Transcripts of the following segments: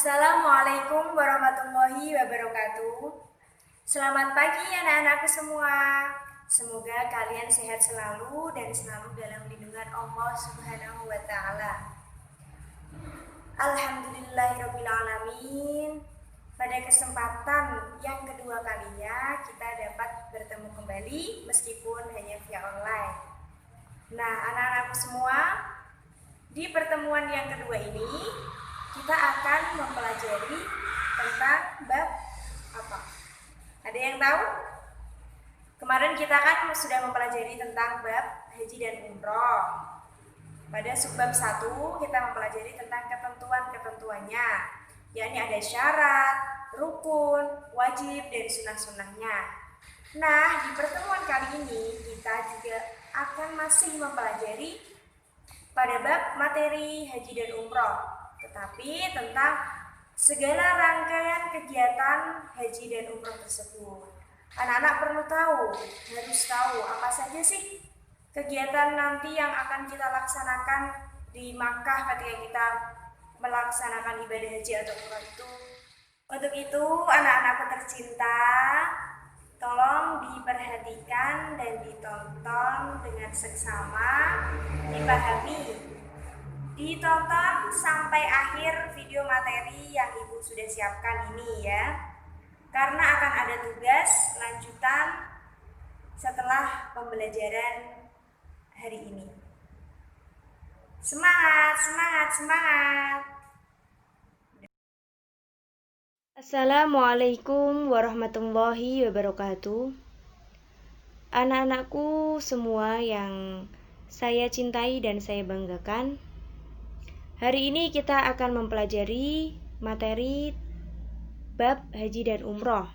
Assalamualaikum warahmatullahi wabarakatuh. Selamat pagi anak-anakku semua. Semoga kalian sehat selalu dan selalu dalam lindungan Allah Subhanahu wa taala. Alhamdulillahirobbilalamin. Pada kesempatan yang kedua kalinya kita dapat bertemu kembali meskipun hanya via online. Nah, anak-anakku semua, di pertemuan yang kedua ini kita akan mempelajari tentang bab apa? Ada yang tahu? Kemarin kita kan sudah mempelajari tentang bab haji dan umroh. Pada subbab 1 kita mempelajari tentang ketentuan-ketentuannya, yakni ada syarat, rukun, wajib, dan sunnah-sunnahnya. Nah, di pertemuan kali ini kita juga akan masih mempelajari pada bab materi haji dan umroh, tetapi tentang segala rangkaian kegiatan haji dan umroh tersebut. Anak-anak perlu tahu, harus tahu apa saja sih kegiatan nanti yang akan kita laksanakan di Makkah ketika kita melaksanakan ibadah haji atau umroh itu. Untuk itu, anak-anakku tercinta, tolong diperhatikan dan ditonton dengan seksama, dipahami, ditonton sampai akhir video materi yang Ibu sudah siapkan ini ya. Karena akan ada tugas lanjutan setelah pembelajaran hari ini. Semangat, semangat, semangat. Assalamualaikum warahmatullahi wabarakatuh. Anak-anakku semua yang saya cintai dan saya banggakan, hari ini kita akan mempelajari materi bab haji dan umroh,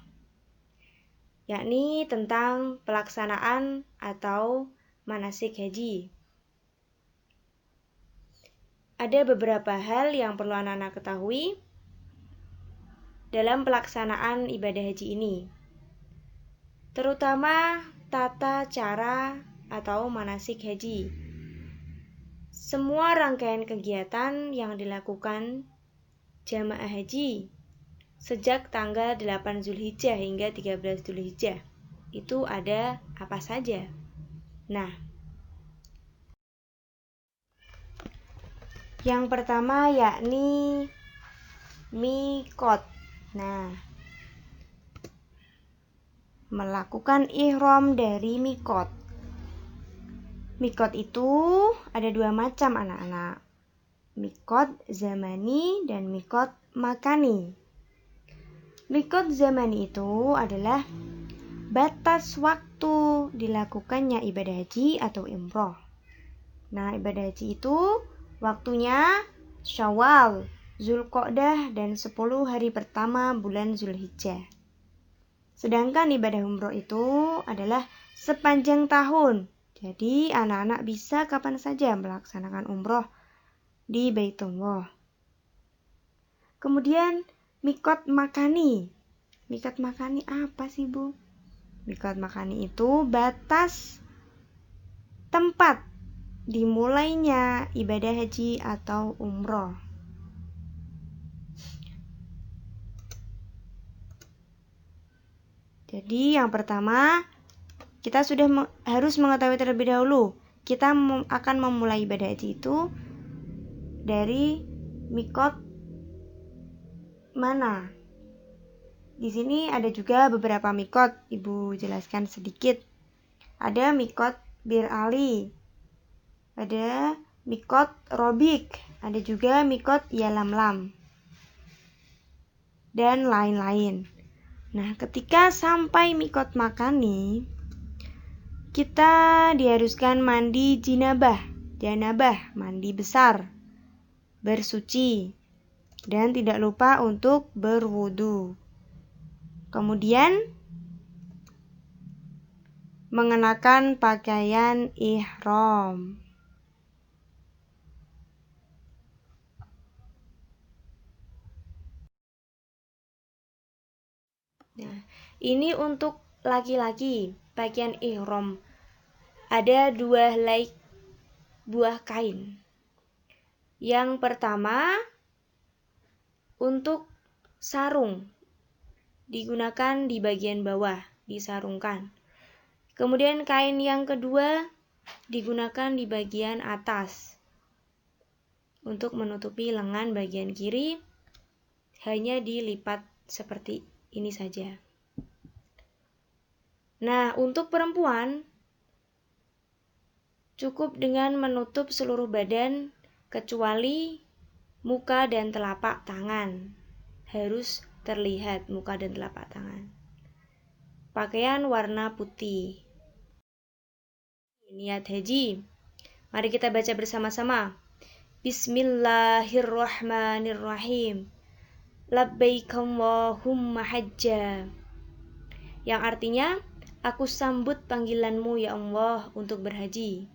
yakni tentang pelaksanaan atau manasik haji. Ada beberapa hal yang perlu anak-anak ketahui dalam pelaksanaan ibadah haji ini, terutama tata cara atau manasik haji. Semua rangkaian kegiatan yang dilakukan jamaah haji sejak tanggal 8 Zulhijjah hingga 13 Zulhijjah itu ada apa saja? Nah, yang pertama yakni miqat. Nah, melakukan ihram dari miqat. Miqat itu ada dua macam anak-anak, miqat zamani dan miqat makani. Miqat zamani itu adalah batas waktu dilakukannya ibadah haji atau umroh. Nah, ibadah haji itu waktunya Syawal, Zulqa'dah, dan 10 hari pertama bulan Zulhijjah. Sedangkan ibadah umroh itu adalah sepanjang tahun. Jadi anak-anak bisa kapan saja melaksanakan umroh di Baitullah. Kemudian miqat makani. Miqat makani apa sih, Bu? Miqat makani itu batas tempat dimulainya ibadah haji atau umroh. Jadi yang pertama, kita sudah harus mengetahui terlebih dahulu, kita akan memulai ibadah haji itu dari miqat mana. Di sini ada juga beberapa miqat, Ibu jelaskan sedikit. Ada miqat Bir Ali, ada miqat Robik, ada juga miqat Yalamlam, dan lain-lain. Nah, ketika sampai miqat makani, kita diharuskan mandi janabah, mandi besar, bersuci, dan tidak lupa untuk berwudu. Kemudian mengenakan pakaian ihram. Nah, ini untuk laki-laki, pakaian ihram. Ada 2 helai buah kain. Yang pertama Untuk sarung digunakan di bagian bawah, disarungkan. Kemudian kain yang kedua digunakan di bagian atas. Untuk menutupi lengan bagian kiri hanya dilipat seperti ini saja. Nah, untuk perempuan cukup dengan menutup seluruh badan kecuali muka dan telapak tangan. Harus terlihat muka dan telapak tangan. Pakaian warna putih. Niat haji. Mari kita baca bersama-sama. Bismillahirrahmanirrahim. Labbaik Allahumma hajja. Yang artinya, aku sambut panggilanmu ya Allah untuk berhaji.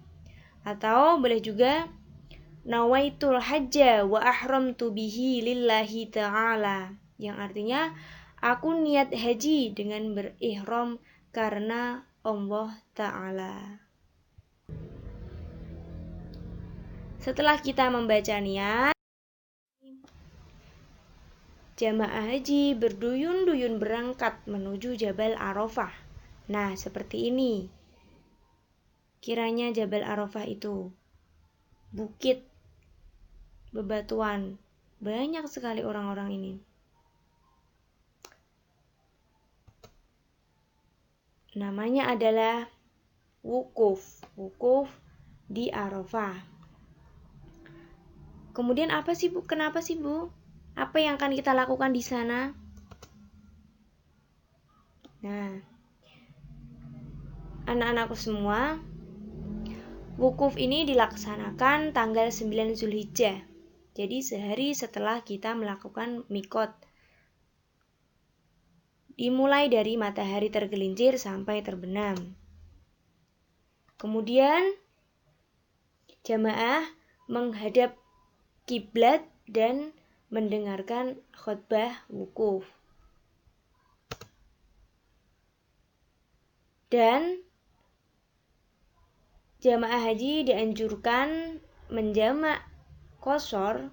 Atau boleh juga, nawaitul hajja wa ahramtu bihi lillahi ta'ala. Yang artinya, aku niat haji dengan berihram karena Allah Ta'ala. Setelah kita membaca niat, jamaah haji berduyun-duyun berangkat menuju Jabal Arafah. Nah, seperti ini. Kiranya Jabal Arafah itu bukit, bebatuan. Banyak sekali orang-orang ini. Namanya adalah wukuf. Wukuf di Arafah. Kemudian apa sih Bu? Kenapa sih Bu? Apa yang akan kita lakukan di sana? Nah, anak-anakku semua, wukuf ini dilaksanakan tanggal 9 Zulhijjah. Jadi sehari setelah kita melakukan mikot. Dimulai dari matahari tergelincir sampai terbenam. Kemudian jamaah menghadap kiblat dan mendengarkan khutbah wukuf. Dan jamaah haji dianjurkan menjamak qashar,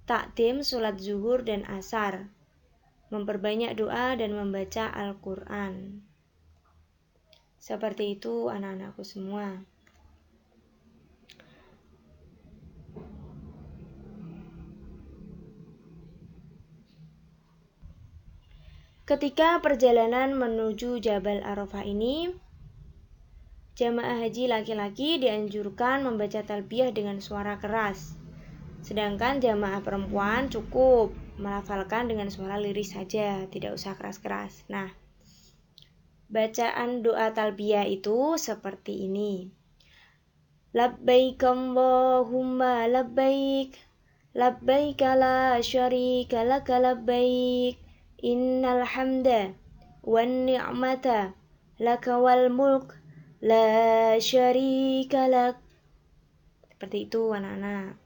takdim sholat zuhur dan asar, memperbanyak doa dan membaca Al-Quran. Seperti itu anak-anakku semua. Ketika perjalanan menuju Jabal Arafah ini, jamaah haji laki-laki dianjurkan membaca talbiyah dengan suara keras. Sedangkan jamaah perempuan cukup melafalkan dengan suara lirih saja, tidak usah keras-keras. Nah, bacaan doa talbiyah itu seperti ini. Labbaik Allahumma labbaik, labbaik la syarika laka labbaik. Innal hamda wan ni'mata laka wal mulk la syarika lak. Seperti itu anak-anak.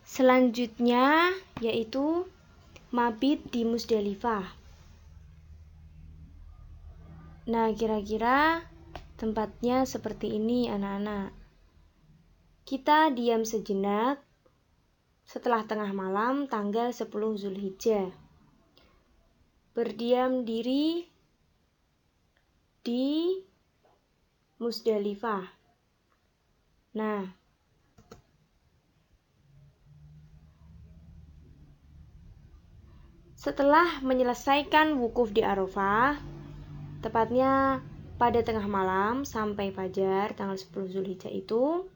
Selanjutnya yaitu mabit di Musdalifah. Nah, kira-kira tempatnya seperti ini anak-anak. Kita diam sejenak setelah tengah malam tanggal 10 Zulhijjah. Berdiam diri di Musdalifah. Nah, setelah menyelesaikan wukuf di Arafah, tepatnya pada tengah malam sampai fajar tanggal 10 Zulhijjah itu,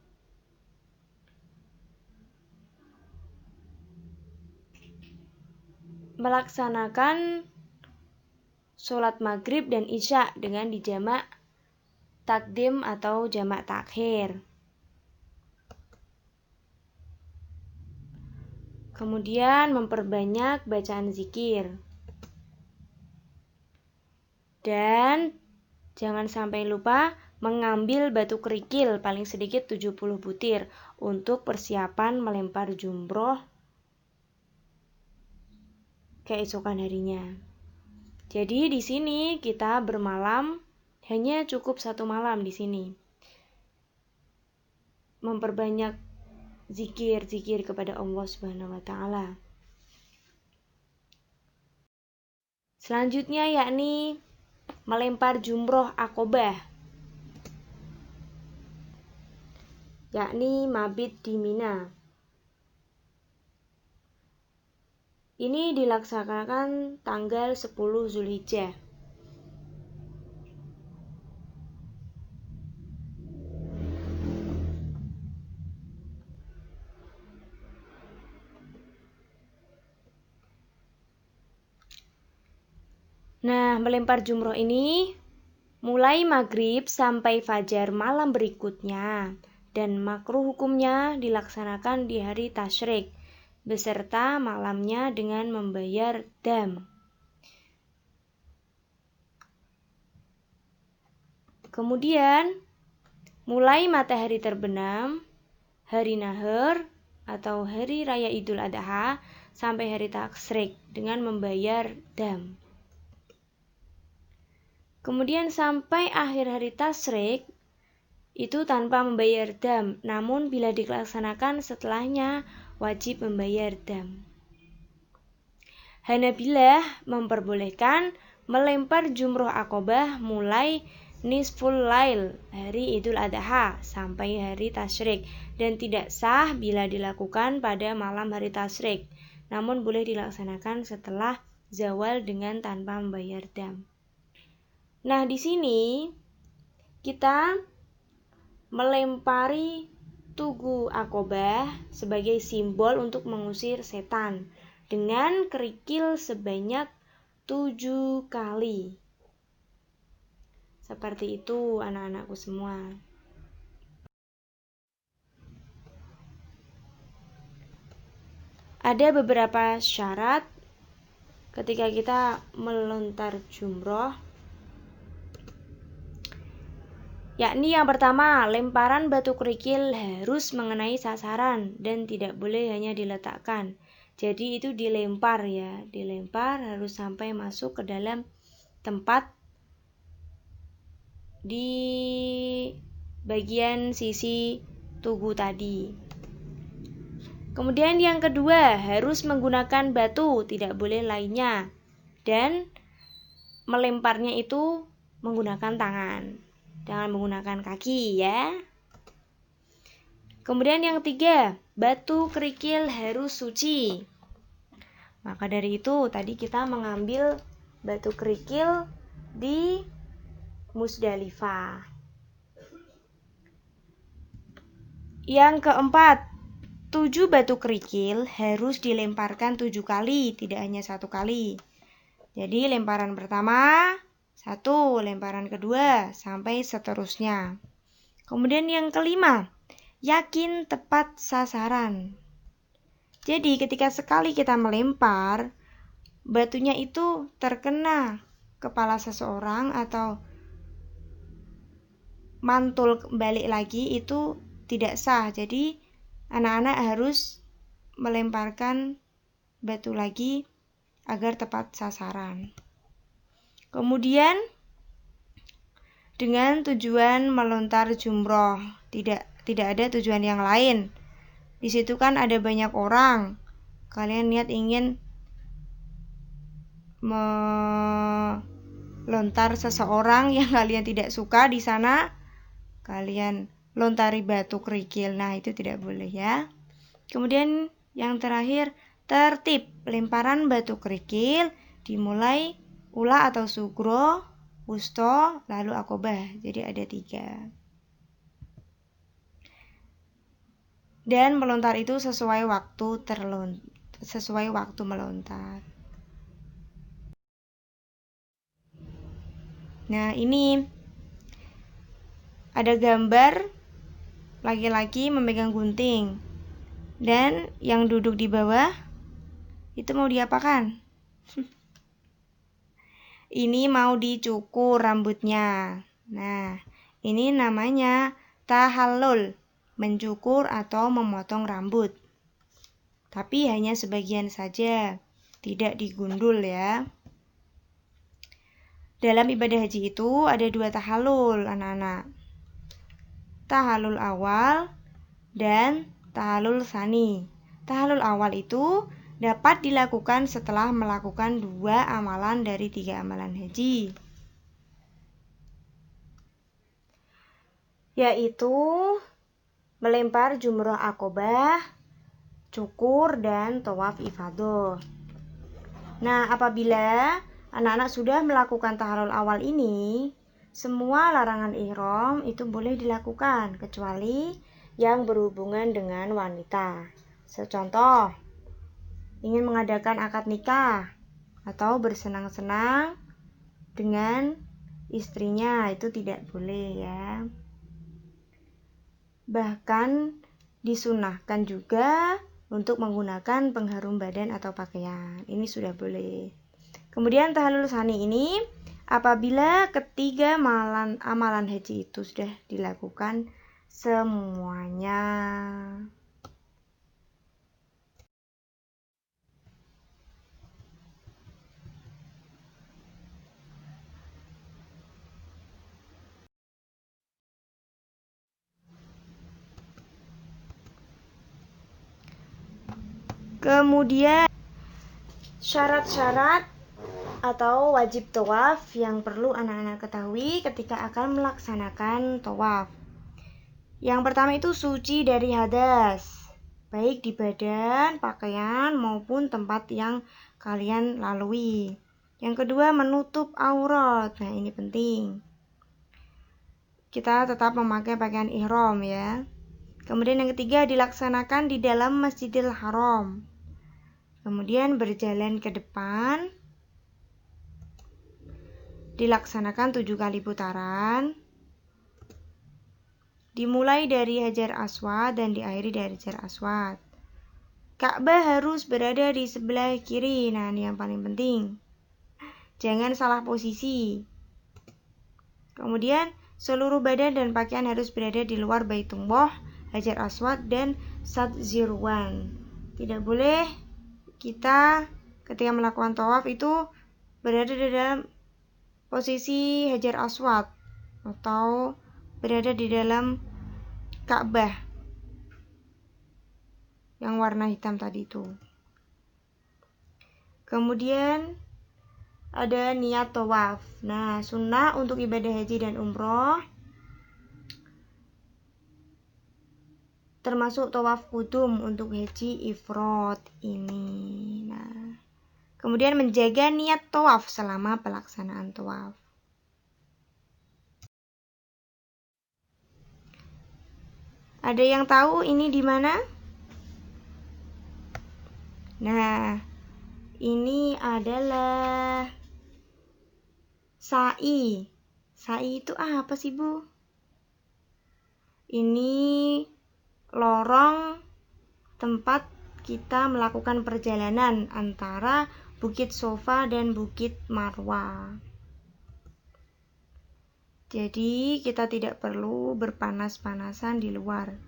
melaksanakan sholat maghrib dan isya dengan dijamak takdim atau jamak takhir. Kemudian memperbanyak bacaan zikir. Dan jangan sampai lupa mengambil batu kerikil paling sedikit 70 butir untuk persiapan melempar jumroh keesokan harinya. Jadi di sini kita bermalam hanya cukup 1 malam di sini. memperbanyak zikir kepada Allah Subhanahu wa taala. Selanjutnya yakni melempar jumroh akobah, yakni mabit di Mina. Ini dilaksanakan tanggal 10 Zulhijjah. Nah, melempar jumroh ini mulai maghrib sampai fajar malam berikutnya, dan makruh hukumnya dilaksanakan di hari tasyrik beserta malamnya dengan membayar dam. Kemudian mulai matahari terbenam, hari nahar atau hari raya Idul Adha sampai hari tasyrik dengan membayar dam. Kemudian sampai akhir hari tasyrik itu tanpa membayar dam, namun bila dilaksanakan setelahnya wajib membayar dam. Hanabilah memperbolehkan melempar jumroh akobah mulai nisful lail hari Idul Adha sampai hari tasyrik, dan tidak sah bila dilakukan pada malam hari tasyrik, namun boleh dilaksanakan setelah zawal dengan tanpa membayar dam. Nah, di sini kita melempari tugu akobah sebagai simbol untuk mengusir setan dengan kerikil sebanyak 7 kali. Seperti itu anak-anakku semua. Ada beberapa syarat ketika kita melontar jumroh, yakni yang pertama, lemparan batu kerikil harus mengenai sasaran dan tidak boleh hanya diletakkan. Jadi itu dilempar ya, dilempar harus sampai masuk ke dalam tempat di bagian sisi tugu tadi. Kemudian yang kedua, harus menggunakan batu, tidak boleh lainnya. Dan melemparnya itu menggunakan tangan, jangan menggunakan kaki ya. Kemudian yang ketiga, batu kerikil harus suci. Maka dari itu tadi kita mengambil batu kerikil di Musdalifah. Yang keempat, 7 batu kerikil harus dilemparkan 7 kali, tidak hanya 1 kali. Jadi lemparan pertama 1, lemparan kedua, sampai seterusnya. Kemudian yang kelima, yakin tepat sasaran. Jadi ketika sekali kita melempar, batunya itu terkena kepala seseorang atau mantul balik lagi, itu tidak sah. Jadi anak-anak harus melemparkan batu lagi agar tepat sasaran. Kemudian dengan tujuan melontar jumroh, tidak ada tujuan yang lain. Di situ kan ada banyak orang. Kalian niat ingin melontar seseorang yang kalian tidak suka di sana, kalian lontari batu kerikil. Nah, itu tidak boleh ya. Kemudian yang terakhir, tertib lemparan batu kerikil dimulai ula atau sugro, wusto, lalu akobah. Jadi ada 3. Dan melontar itu sesuai waktu melontar. Nah, ini ada gambar laki-laki memegang gunting, dan yang duduk di bawah itu mau diapakan? Ini mau dicukur rambutnya. Nah, ini namanya tahallul, mencukur atau memotong rambut. Tapi hanya sebagian saja, tidak digundul ya. Dalam ibadah haji itu ada 2 tahallul anak-anak. Tahallul awal dan tahallul tsani. Tahallul awal itu dapat dilakukan setelah melakukan 2 amalan dari 3 amalan haji, yaitu melempar jumroh akobah, cukur, dan tawaf ifadah. Nah, apabila anak-anak sudah melakukan tahallul awal ini, semua larangan ihram itu boleh dilakukan kecuali yang berhubungan dengan wanita. Secontoh, ingin mengadakan akad nikah atau bersenang-senang dengan istrinya, itu tidak boleh ya. Bahkan disunahkan juga untuk menggunakan pengharum badan atau pakaian. Ini sudah boleh. Kemudian tahallul tsani ini apabila ketiga amalan haji itu sudah dilakukan semuanya. Kemudian syarat-syarat atau wajib tawaf yang perlu anak-anak ketahui ketika akan melaksanakan tawaf. Yang pertama itu suci dari hadas, baik di badan, pakaian, maupun tempat yang kalian lalui. Yang kedua, menutup aurat. Nah, ini penting. Kita tetap memakai pakaian ihram ya. Kemudian yang ketiga, dilaksanakan di dalam Masjidil Haram. Kemudian berjalan ke depan, dilaksanakan 7 kali putaran, dimulai dari Hajar Aswad dan diakhiri dari Hajar Aswad. Ka'bah harus berada di sebelah kiri. Nah, ini yang paling penting. Jangan salah posisi. Kemudian seluruh badan dan pakaian harus berada di luar Baitullah, Hajar Aswad, dan Sadzirwan. Tidak boleh kita ketika melakukan tawaf itu berada di dalam posisi Hajar Aswad atau berada di dalam Ka'bah yang warna hitam tadi itu. Kemudian ada niat tawaf. Nah, sunnah untuk ibadah haji dan umroh termasuk tawaf qudum untuk haji ifrad ini. Nah, kemudian menjaga niat tawaf selama pelaksanaan tawaf. Ada yang tahu ini di mana? Nah, ini adalah sa'i. Sa'i itu apa sih, Bu? Ini lorong tempat kita melakukan perjalanan antara Bukit Sofa dan Bukit Marwa. Jadi kita tidak perlu berpanas-panasan di luar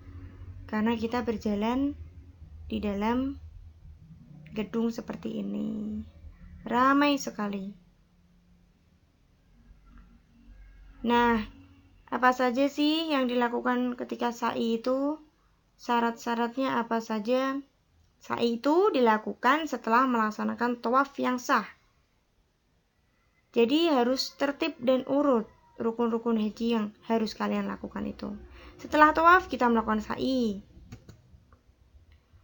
karena kita berjalan di dalam gedung seperti ini. Ramai sekali. Nah, apa saja sih yang dilakukan ketika sa'i itu? Syarat-syaratnya apa saja? Sa'i itu dilakukan setelah melaksanakan tawaf yang sah. Jadi harus tertib dan urut rukun-rukun haji yang harus kalian lakukan itu. Setelah tawaf kita melakukan sa'i.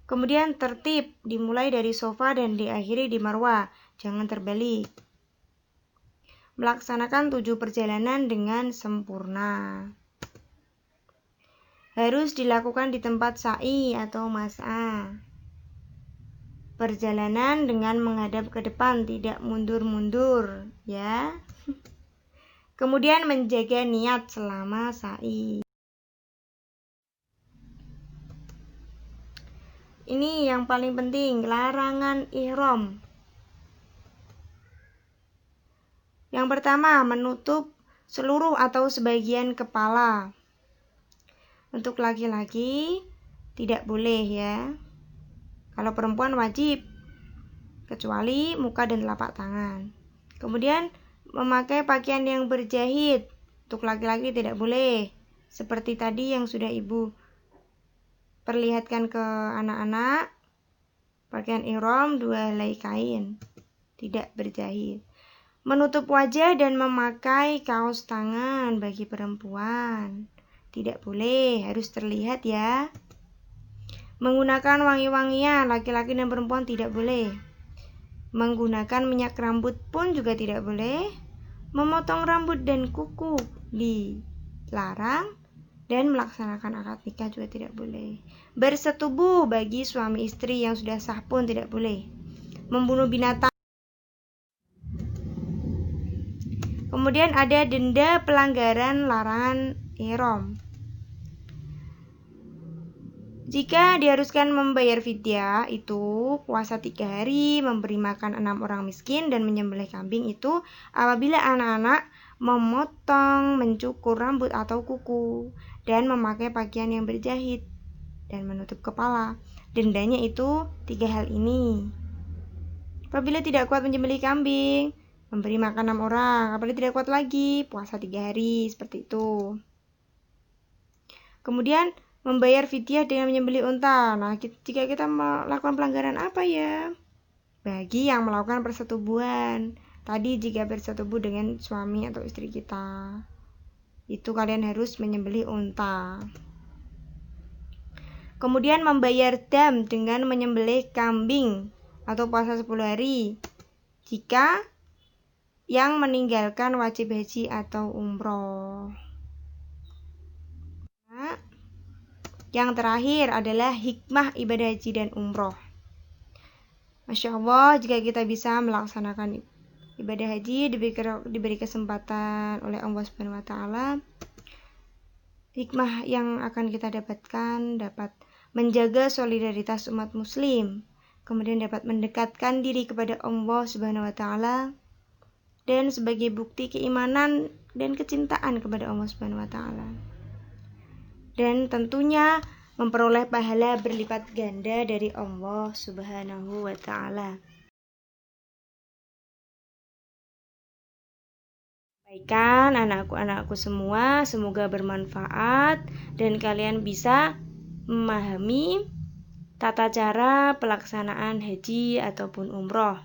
Kemudian tertib, dimulai dari Sofa dan diakhiri di Marwa. Jangan terbalik. Melaksanakan 7 perjalanan dengan sempurna. Harus dilakukan di tempat sa'i atau mas'a. Perjalanan dengan menghadap ke depan, tidak mundur-mundur, ya. Kemudian menjaga niat selama sa'i. Ini yang paling penting, larangan ihram. Yang pertama, menutup seluruh atau sebagian kepala. Untuk laki-laki tidak boleh ya. Kalau perempuan wajib, kecuali muka dan telapak tangan. Kemudian memakai pakaian yang berjahit. Untuk laki-laki tidak boleh. Seperti tadi yang sudah Ibu perlihatkan ke anak-anak pakaian ihram 2 helai kain, tidak berjahit. Menutup wajah dan memakai kaos tangan bagi perempuan. Tidak boleh, harus terlihat ya. Menggunakan wangi-wangian, laki-laki dan perempuan tidak boleh. Menggunakan minyak rambut pun juga tidak boleh. Memotong rambut dan kuku dilarang. Dan melaksanakan akad nikah juga tidak boleh. Bersetubuh bagi suami istri yang sudah sah pun tidak boleh. Membunuh binatang. Kemudian ada denda pelanggaran larangan ihram. Jika diharuskan membayar fidyah, itu puasa 3 hari, memberi makan 6 orang miskin, dan menyembelih kambing itu apabila anak-anak memotong, mencukur rambut atau kuku, dan memakai pakaian yang berjahit dan menutup kepala. Dendanya itu 3 hal ini. Apabila tidak kuat menyembelih kambing, memberi makan 6 orang. Apabila tidak kuat lagi, puasa 3 hari, seperti itu. Kemudian membayar fidyah dengan menyembelih unta. Nah, jika kita melakukan pelanggaran apa ya? Bagi yang melakukan persetubuhan. Tadi jika bersetubuh dengan suami atau istri kita, itu kalian harus menyembelih unta. Kemudian membayar dam dengan menyembelih kambing atau puasa 10 hari. Jika yang meninggalkan wajib haji atau umroh. Nah, yang terakhir adalah hikmah ibadah haji dan umroh. Masya Allah, jika kita bisa melaksanakan ibadah haji, diberi kesempatan oleh Allah Subhanahu wa Ta'ala, hikmah yang akan kita dapatkan dapat menjaga solidaritas umat muslim, kemudian dapat mendekatkan diri kepada Allah Subhanahu wa Ta'ala, dan sebagai bukti keimanan dan kecintaan kepada Allah Subhanahu wa Ta'ala. Dan tentunya memperoleh pahala berlipat ganda dari Allah Subhanahu wa Ta'ala. Baikkan anakku semua, semoga bermanfaat dan kalian bisa memahami tata cara pelaksanaan haji ataupun umroh.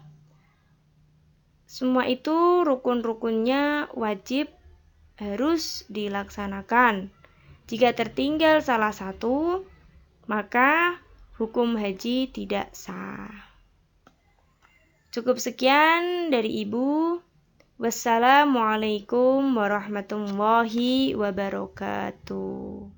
Semua itu rukun-rukunnya wajib harus dilaksanakan. Jika tertinggal salah satu, maka hukum haji tidak sah. Cukup sekian dari Ibu. Wassalamualaikum warahmatullahi wabarakatuh.